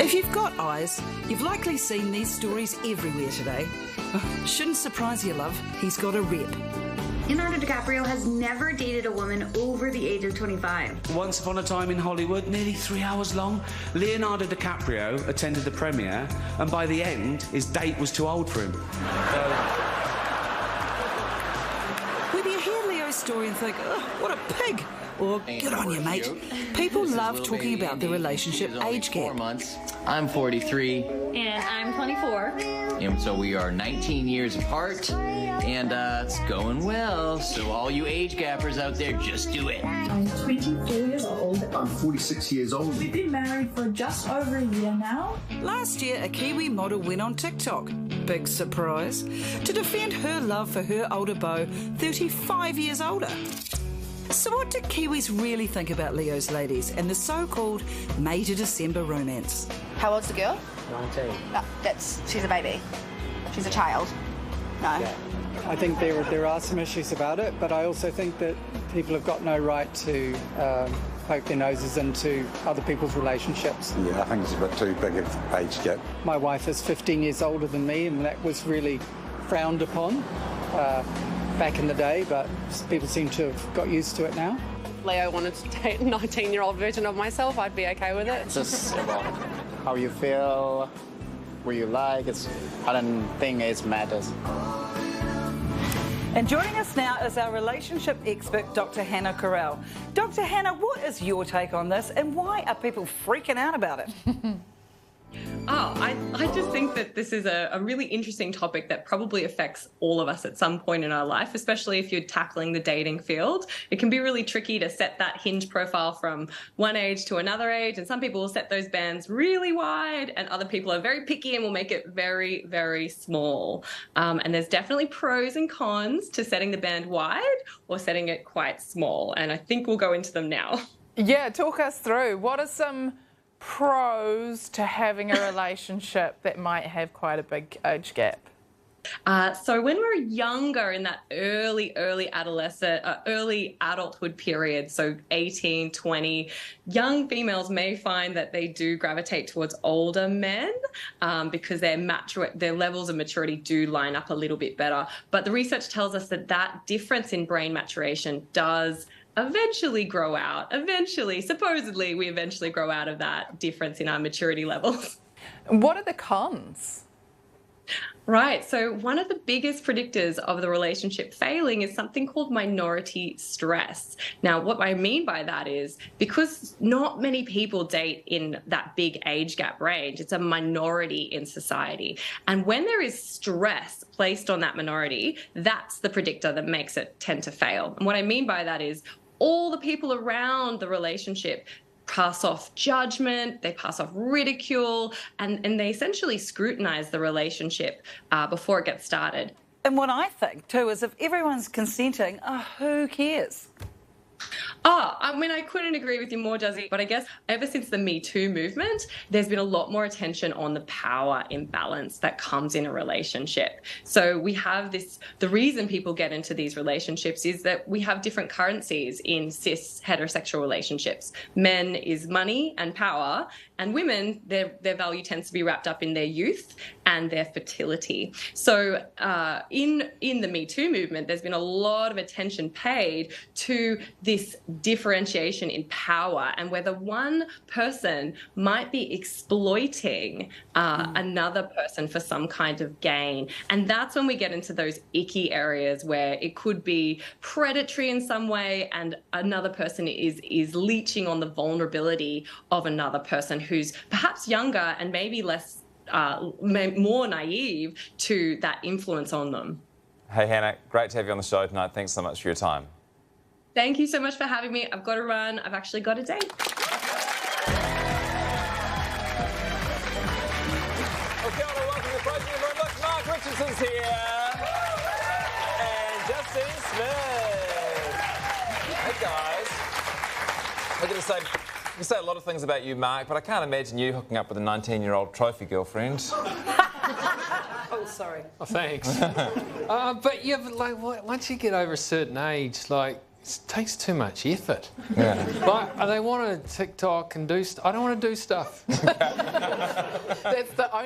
If you've got eyes, you've likely seen these stories everywhere today. Shouldn't surprise you, love. He's got a rep. Leonardo DiCaprio has never dated a woman over the age of 25. Once upon a time in Hollywood, nearly 3 hours long, Leonardo DiCaprio attended the premiere, and by the end, his date was too old for him. Whether you hear Leo's story and think, oh, what a pig, or good on you, mate, people love talking about the relationship age gap. 4 months. I'm 43. And I'm 24. And so we are 19 years apart, and it's going well. So all you age gappers out there, just do it. I'm 24 years old. I'm 46 years old. We've been married for just over a year now. Last year, a Kiwi model went on TikTok, big surprise, to defend her love for her older beau, 35 years older. So what do Kiwis really think about Leo's ladies and the so-called May to December romance? How old's the girl? 19. No, she's a baby. She's a child. No. Yeah. I think there are some issues about it, but I also think that people have got no right to poke their noses into other people's relationships. Yeah, I think it's a bit too big of an age gap. My wife is 15 years older than me, and that was really frowned upon back in the day, but people seem to have got used to it now. Leo wanted to date a 19-year-old version of myself, I'd be okay with it. Just about how you feel, what you like. I don't think it matters. And joining us now is our relationship expert, Dr. Hannah Corral. Dr. Hannah, what is your take on this, and why are people freaking out about it? I just think that this is a really interesting topic that probably affects all of us at some point in our life, especially if you're tackling the dating field. It can be really tricky to set that Hinge profile from one age to another age, and some people will set those bands really wide, and other people are very picky and will make it very, very small. And there's definitely pros and cons to setting the band wide or setting it quite small, and I think we'll go into them now. Yeah, talk us through. What are some pros to having a relationship that might have quite a big age gap? So when we're younger, in that early adulthood period, so 18, 20, young females may find that they do gravitate towards older men because their levels of maturity do line up a little bit better. But the research tells us that that difference in brain maturation does eventually grow out. Supposedly, we eventually grow out of that difference in our maturity levels. What are the cons? Right. So one of the biggest predictors of the relationship failing is something called minority stress. Now, what I mean by that is because not many people date in that big age gap range, it's a minority in society. And when there is stress placed on that minority, that's the predictor that makes it tend to fail. And what I mean by that is all the people around the relationship pass off judgment, they pass off ridicule, and they essentially scrutinize the relationship before it gets started. And what I think, too, is if everyone's consenting, who cares? I mean, I couldn't agree with you more, Jazzy, but I guess ever since the Me Too movement, there's been a lot more attention on the power imbalance that comes in a relationship. So we have the reason people get into these relationships is that we have different currencies in cis heterosexual relationships. Men is money and power, and women, their value tends to be wrapped up in their youth and their fertility. So in the Me Too movement, there's been a lot of attention paid to this differentiation in power and whether one person might be exploiting another person for some kind of gain. And that's when we get into those icky areas where it could be predatory in some way and another person is leeching on the vulnerability of another person who's perhaps younger and maybe less more naive to that influence on them. Hey Hannah, great to have you on the show tonight. Thanks so much for your time. Thank you so much for having me. I've got to run. I've actually got a date. Okay, welcome to the Closing Room. Look, Mark Richardson's here. And Justine Smith. Hey guys. I'm going to say a lot of things about you, Mark, but I can't imagine you hooking up with a 19-year-old trophy girlfriend. Oh, sorry. Oh, thanks. But yeah, but like once you get over a certain age, like it takes too much effort. Yeah. Like they want to TikTok and do stuff. I don't want to do stuff.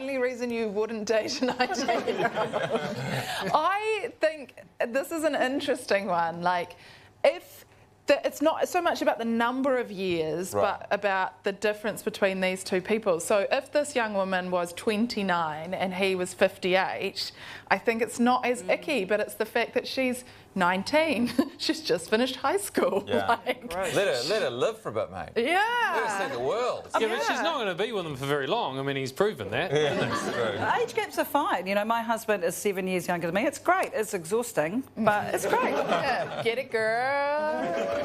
only reason you wouldn't date a 19-year-old. I think this is an interesting one. Like, if it's not so much about the number of years, but about the difference between these two people. So if this young woman was 29 and he was 58, I think it's not as icky, but it's the fact that she's 19. She's just finished high school. Yeah. Like, Let her live for a bit, mate. yeah. Let her see the world. Yeah, but she's not going to be with him for very long. I mean, he's proven that. Yeah, that's true. Age gaps are fine. You know, my husband is 7 years younger than me. It's great. It's exhausting, but it's great. Yeah. Get it, girl.